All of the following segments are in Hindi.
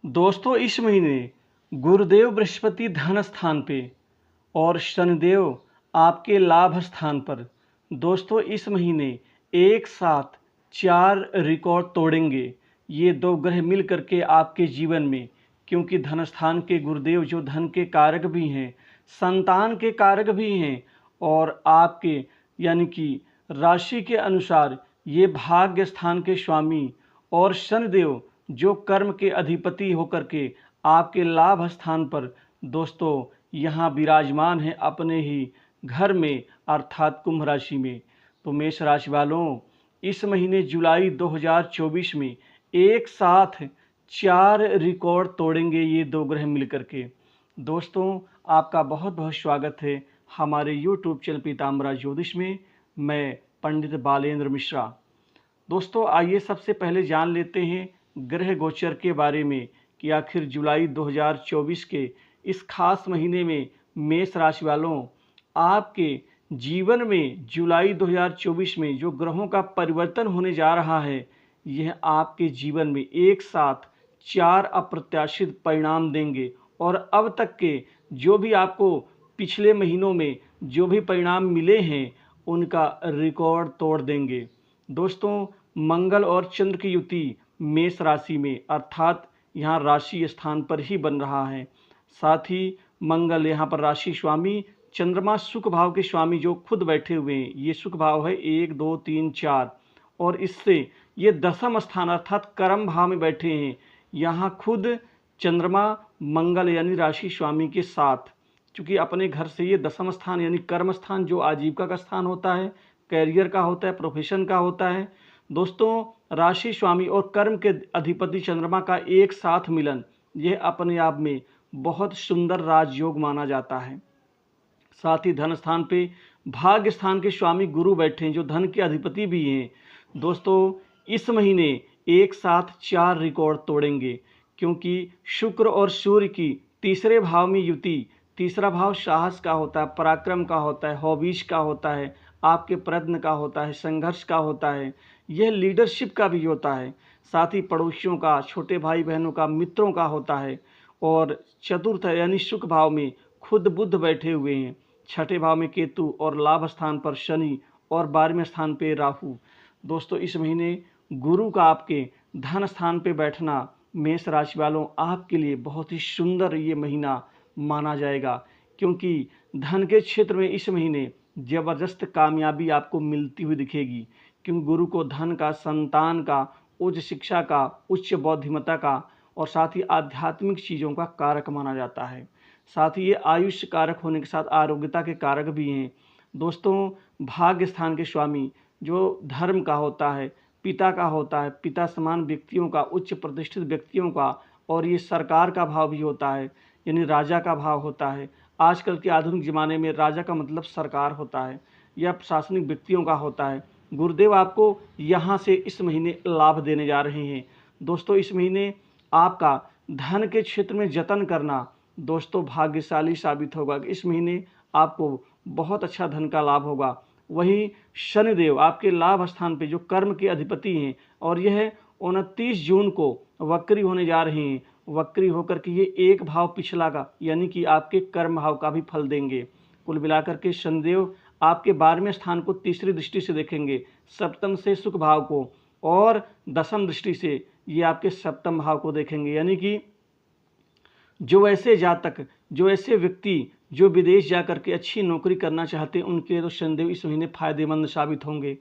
दोस्तों इस महीने गुरुदेव बृहस्पति धन स्थान पे और शनिदेव आपके लाभ स्थान पर। दोस्तों इस महीने एक साथ 4 रिकॉर्ड तोड़ेंगे ये 2 ग्रह मिल करके आपके जीवन में, क्योंकि धन स्थान के गुरुदेव जो धन के कारक भी हैं, संतान के कारक भी हैं और आपके यानी कि राशि के अनुसार ये भाग्य स्थान के स्वामी और शनिदेव जो कर्म के अधिपति होकर के आपके लाभ स्थान पर दोस्तों यहाँ विराजमान है अपने ही घर में अर्थात कुंभ राशि में। तो मेष राशि वालों, इस महीने जुलाई 2024 में एक साथ 4 रिकॉर्ड तोड़ेंगे ये 2 ग्रह मिलकर के। दोस्तों आपका बहुत बहुत स्वागत है हमारे YouTube चैनल पीताम्बरा ज्योतिष में। मैं पंडित बालेंद्र मिश्रा। दोस्तों आइए सबसे पहले जान लेते हैं ग्रह गोचर के बारे में कि आखिर जुलाई 2024 के इस खास महीने में मेष राशि वालों आपके जीवन में जुलाई 2024 में जो ग्रहों का परिवर्तन होने जा रहा है, यह आपके जीवन में एक साथ 4 अप्रत्याशित परिणाम देंगे और अब तक के जो भी आपको पिछले महीनों में जो भी परिणाम मिले हैं उनका रिकॉर्ड तोड़ देंगे। दोस्तों मंगल और चंद्र की युति मेष राशि में अर्थात यहाँ राशि स्थान पर ही बन रहा है। साथ ही मंगल यहाँ पर राशि स्वामी, चंद्रमा सुख भाव के स्वामी जो खुद बैठे हुए हैं, ये सुख भाव है 1 2 3 4 और इससे ये दशम स्थान अर्थात कर्म भाव में बैठे हैं। यहाँ खुद चंद्रमा मंगल यानी राशि स्वामी के साथ, चूँकि अपने घर से ये दशम स्थान यानी कर्म स्थान जो आजीविका का स्थान होता है, कैरियर का होता है, प्रोफेशन का होता है। दोस्तों राशि स्वामी और कर्म के अधिपति चंद्रमा का एक साथ मिलन यह अपने आप में बहुत सुंदर राजयोग माना जाता है। साथ ही धन स्थान पे भाग्य स्थान के स्वामी गुरु बैठे हैं जो धन के अधिपति भी हैं। दोस्तों इस महीने एक साथ 4 रिकॉर्ड तोड़ेंगे, क्योंकि शुक्र और सूर्य की तीसरे भाव में युति। तीसरा भाव साहस का होता है, पराक्रम का होता है, हॉबीज का होता है, आपके प्रयत्न का होता है, संघर्ष का होता है, यह लीडरशिप का भी होता है। साथ ही पड़ोसियों का, छोटे भाई बहनों का, मित्रों का होता है। और चतुर्थ यानी सुख भाव में खुद बुध बैठे हुए हैं, छठे भाव में केतु और लाभ स्थान पर शनि और 12वें स्थान पे राहु। दोस्तों इस महीने गुरु का आपके धन स्थान पे बैठना मेष राशि वालों आपके लिए बहुत ही सुंदर ये महीना माना जाएगा, क्योंकि धन के क्षेत्र में इस महीने ज़बरदस्त कामयाबी आपको मिलती हुई दिखेगी। क्योंकि गुरु को धन का, संतान का, उच्च शिक्षा का, उच्च बौद्धिमता का और साथ ही आध्यात्मिक चीज़ों का कारक माना जाता है। साथ ही ये आयुष्य कारक होने के साथ आरोग्यता के कारक भी हैं। दोस्तों भाग्य स्थान के स्वामी जो धर्म का होता है, पिता का होता है, पिता समान व्यक्तियों का, उच्च प्रतिष्ठित व्यक्तियों का, और ये सरकार का भाव भी होता है यानी राजा का भाव होता है। आजकल के आधुनिक ज़माने में राजा का मतलब सरकार होता है या प्रशासनिक व्यक्तियों का होता है। गुरुदेव आपको यहाँ से इस महीने लाभ देने जा रहे हैं। दोस्तों इस महीने आपका धन के क्षेत्र में जतन करना दोस्तों भाग्यशाली साबित होगा। इस महीने आपको बहुत अच्छा धन का लाभ होगा। वहीं शनिदेव आपके लाभ स्थान पे जो कर्म के अधिपति हैं और यह 29 जून को वक्री होने जा रहे हैं। वक्री होकर के ये एक भाव पिछला का यानी कि आपके कर्म भाव का भी फल देंगे। कुल मिलाकर के शनिदेव आपके 12वें स्थान को तीसरी दृष्टि से देखेंगे, सप्तम से सुख भाव को, और दशम दृष्टि से ये आपके सप्तम भाव को देखेंगे। यानी कि जो ऐसे जातक, जो ऐसे व्यक्ति जो विदेश जाकर के अच्छी नौकरी करना चाहते हैं उनके लिए तो शनिदेव इस महीने फायदेमंद साबित होंगे।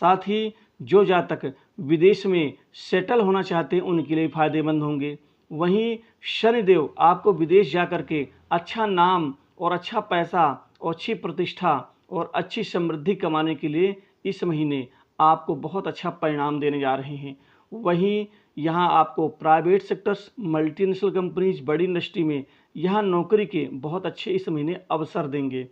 साथ ही जो जातक विदेश में सेटल होना चाहते हैं उनके लिए फायदेमंद होंगे। वहीं शनिदेव आपको विदेश जाकर के अच्छा नाम और अच्छा पैसा और अच्छी प्रतिष्ठा और अच्छी समृद्धि कमाने के लिए इस महीने आपको बहुत अच्छा परिणाम देने जा रहे हैं। वहीं यहाँ आपको प्राइवेट सेक्टर्स, मल्टीनेशनल कंपनीज, बड़ी इंडस्ट्री में यहाँ नौकरी के बहुत अच्छे इस महीने अवसर देंगे।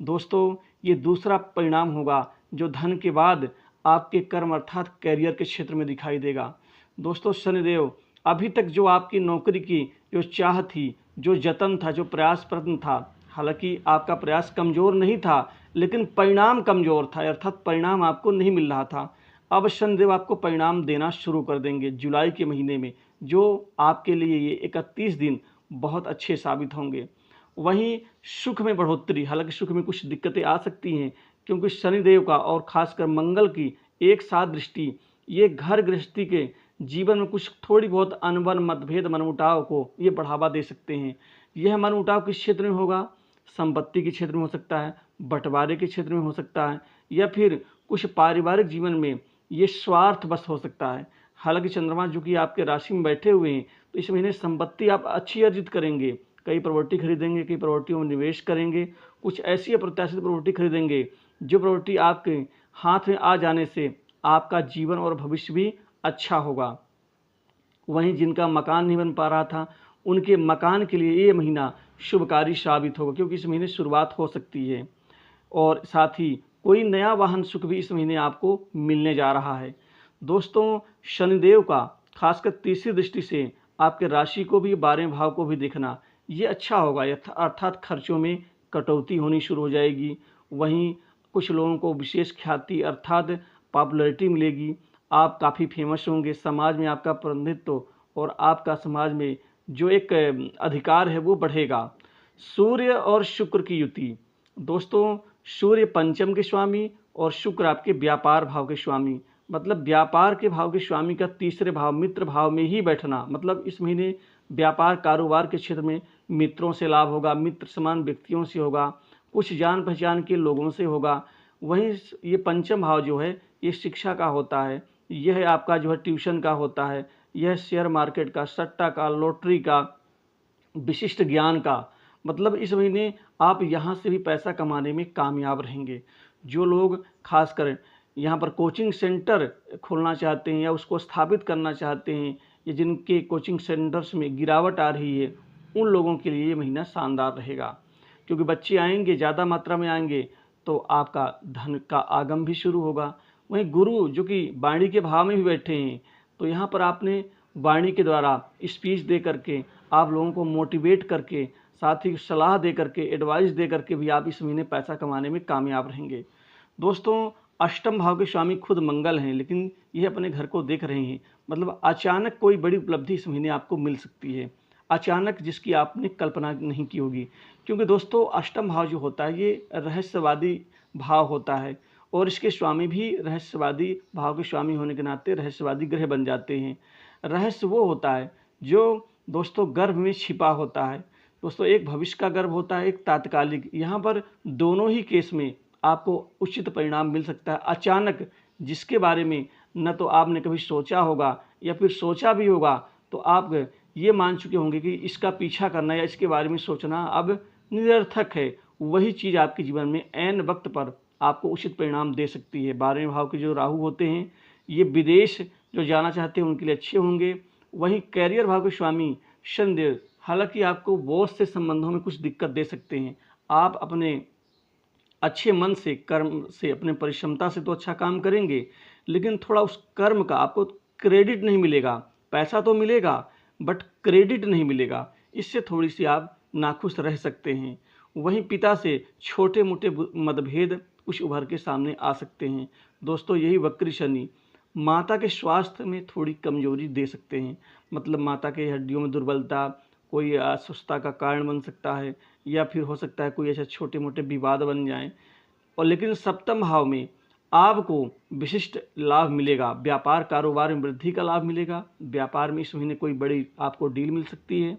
दोस्तों ये दूसरा परिणाम होगा जो धन के बाद आपके कर्म अर्थात कैरियर के क्षेत्र में दिखाई देगा। दोस्तों शनिदेव अभी तक जो आपकी नौकरी की जो चाह थी, जो जतन था, जो प्रयास प्रयत्न था, हालांकि आपका प्रयास कमज़ोर नहीं था लेकिन परिणाम कमज़ोर था, अर्थात परिणाम आपको नहीं मिल रहा था। अब शनिदेव आपको परिणाम देना शुरू कर देंगे जुलाई के महीने में। जो आपके लिए ये 31 दिन बहुत अच्छे साबित होंगे। वहीं सुख में बढ़ोतरी, हालांकि सुख में कुछ दिक्कतें आ सकती हैं, क्योंकि शनिदेव का और खासकर मंगल की एक साथ दृष्टि ये घर गृहस्थी के जीवन में कुछ थोड़ी बहुत अनबन, मतभेद, मनमुटाव को ये बढ़ावा दे सकते हैं। यह मनमुटाव किस क्षेत्र में होगा? संपत्ति के क्षेत्र में हो सकता है, बंटवारे के क्षेत्र में हो सकता है, या फिर कुछ पारिवारिक जीवन में ये स्वार्थ बस हो सकता है। हालांकि चंद्रमा जो कि आपके राशि में बैठे हुए हैं, तो इस महीने संपत्ति आप अच्छी अर्जित करेंगे। कई प्रॉपर्टी खरीदेंगे, कई प्रॉपर्टियों में निवेश करेंगे, कुछ ऐसी अप्रत्याशित प्रॉपर्टी खरीदेंगे जो प्रॉपर्टी आपके हाथ में आ जाने से आपका जीवन और भविष्य भी अच्छा होगा। वहीं जिनका मकान नहीं बन पा रहा था, उनके मकान के लिए ये महीना शुभकारी साबित होगा, क्योंकि इस महीने शुरुआत हो सकती है। और साथ ही कोई नया वाहन सुख भी इस महीने आपको मिलने जा रहा है। दोस्तों, शनिदेव का खासकर तीसरी दृष्टि से आपके राशि को भी, 12वें भाव को भी देखना ये अच्छा होगा, अर्थात खर्चों में कटौती होनी शुरू हो जाएगी। वहीं कुछ लोगों को विशेष ख्याति अर्थात पॉपुलैरिटी मिलेगी, आप काफ़ी फेमस होंगे, समाज में आपका प्रतिनिधित्व और आपका समाज में जो एक अधिकार है वो बढ़ेगा। सूर्य और शुक्र की युति, दोस्तों सूर्य पंचम के स्वामी और शुक्र आपके व्यापार भाव के स्वामी, मतलब व्यापार के भाव के स्वामी का तीसरे भाव मित्र भाव में ही बैठना, मतलब इस महीने व्यापार कारोबार के क्षेत्र में मित्रों से लाभ होगा, मित्र समान व्यक्तियों से होगा, कुछ जान पहचान के लोगों से होगा। वहीं ये पंचम भाव जो है ये शिक्षा का होता है, यह आपका जो है ट्यूशन का होता है, यह शेयर मार्केट का, सट्टा का, लॉटरी का, विशिष्ट ज्ञान का, मतलब इस महीने आप यहाँ से भी पैसा कमाने में कामयाब रहेंगे। जो लोग खासकर यहाँ पर कोचिंग सेंटर खोलना चाहते हैं या उसको स्थापित करना चाहते हैं, या जिनके कोचिंग सेंटर्स में गिरावट आ रही है, उन लोगों के लिए ये महीना शानदार रहेगा, क्योंकि बच्चे आएंगे, ज़्यादा मात्रा में आएंगे तो आपका धन का आगम भी शुरू होगा। वहीं गुरु जो कि वाणी के भाव में भी बैठे हैं, तो यहाँ पर आपने वाणी के द्वारा स्पीच दे करके, आप लोगों को मोटिवेट करके, साथ ही सलाह दे करके, एडवाइस दे करके भी आप इस महीने पैसा कमाने में कामयाब रहेंगे। दोस्तों, अष्टम भाव के स्वामी खुद मंगल हैं, लेकिन ये अपने घर को देख रहे हैं, मतलब अचानक कोई बड़ी उपलब्धि इस महीने आपको मिल सकती है, अचानक, जिसकी आपने कल्पना नहीं की होगी। क्योंकि दोस्तों अष्टम भाव जो होता है ये रहस्यवादी भाव होता है, और इसके स्वामी भी रहस्यवादी भाव के स्वामी होने के नाते रहस्यवादी ग्रह बन जाते हैं। रहस्य वो होता है जो दोस्तों गर्भ में छिपा होता है। दोस्तों, एक भविष्य का गर्भ होता है, एक तात्कालिक। यहाँ पर दोनों ही केस में आपको उचित परिणाम मिल सकता है अचानक, जिसके बारे में न तो आपने कभी सोचा होगा, या फिर सोचा भी होगा तो आप ये मान चुके होंगे कि इसका पीछा करना या इसके बारे में सोचना अब निरर्थक है। वही चीज़ आपके जीवन में ऐन वक्त पर आपको उचित परिणाम दे सकती है। 12वें भाव के जो राहु होते हैं ये विदेश जो जाना चाहते हैं उनके लिए अच्छे होंगे। वहीं कैरियर भाव के स्वामी शनिदेव, हालांकि आपको बॉस से संबंधों में कुछ दिक्कत दे सकते हैं। आप अपने अच्छे मन से, कर्म से, अपने परिश्रमता से तो अच्छा काम करेंगे, लेकिन थोड़ा उस कर्म का आपको क्रेडिट नहीं मिलेगा। पैसा तो मिलेगा बट क्रेडिट नहीं मिलेगा, इससे थोड़ी सी आप नाखुश रह सकते हैं। वहीं पिता से छोटे मोटे मतभेद कुछ उभर के सामने आ सकते हैं। दोस्तों, यही वक्री शनि माता के स्वास्थ्य में थोड़ी कमजोरी दे सकते हैं, मतलब माता के हड्डियों में दुर्बलता, कोई अस्वस्थता का कारण बन सकता है, या फिर हो सकता है कोई ऐसे छोटे मोटे विवाद बन जाएं। और लेकिन सप्तम भाव में आपको विशिष्ट लाभ मिलेगा, व्यापार कारोबार में वृद्धि का लाभ मिलेगा। व्यापार में इस महीने कोई बड़ी आपको डील मिल सकती है।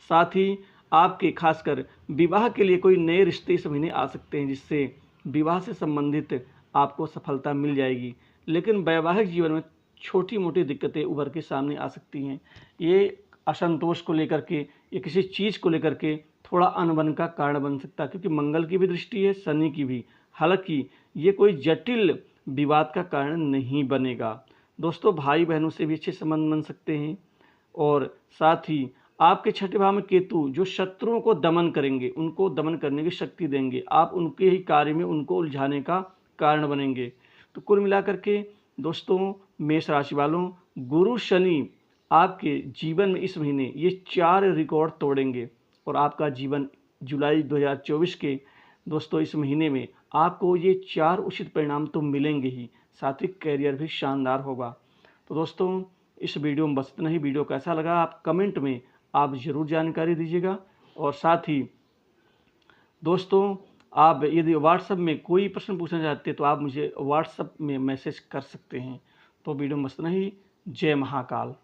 साथ ही आपके खासकर विवाह के लिए कोई नए रिश्ते इस महीने आ सकते हैं, जिससे विवाह से संबंधित आपको सफलता मिल जाएगी। लेकिन वैवाहिक जीवन में छोटी मोटी दिक्कतें उभर के सामने आ सकती हैं। ये असंतोष को लेकर के या किसी चीज़ को लेकर के थोड़ा अनबन का कारण बन सकता है, क्योंकि मंगल की भी दृष्टि है, शनि की भी। हालांकि ये कोई जटिल विवाद का कारण नहीं बनेगा। दोस्तों, भाई बहनों से भी अच्छे संबंध बन सकते हैं। और साथ ही आपके छठे भाव में केतु जो शत्रुओं को दमन करेंगे, उनको दमन करने की शक्ति देंगे, आप उनके ही कार्य में उनको उलझाने का कारण बनेंगे। तो कुल मिलाकर के दोस्तों, मेष राशि वालों, गुरु शनि आपके जीवन में इस महीने ये 4 रिकॉर्ड तोड़ेंगे, और आपका जीवन जुलाई 2024 के दोस्तों इस महीने में आपको ये 4 उचित परिणाम तो मिलेंगे ही, साथ ही कैरियर भी शानदार होगा। तो दोस्तों, इस वीडियो में बस इतना ही। वीडियो कैसा लगा आप कमेंट में आप ज़रूर जानकारी दीजिएगा। और साथ ही दोस्तों, आप यदि व्हाट्सएप में कोई प्रश्न पूछना चाहते हैं तो आप मुझे व्हाट्सएप में मैसेज कर सकते हैं। तो वीडियो में बस इतना ही। जय महाकाल।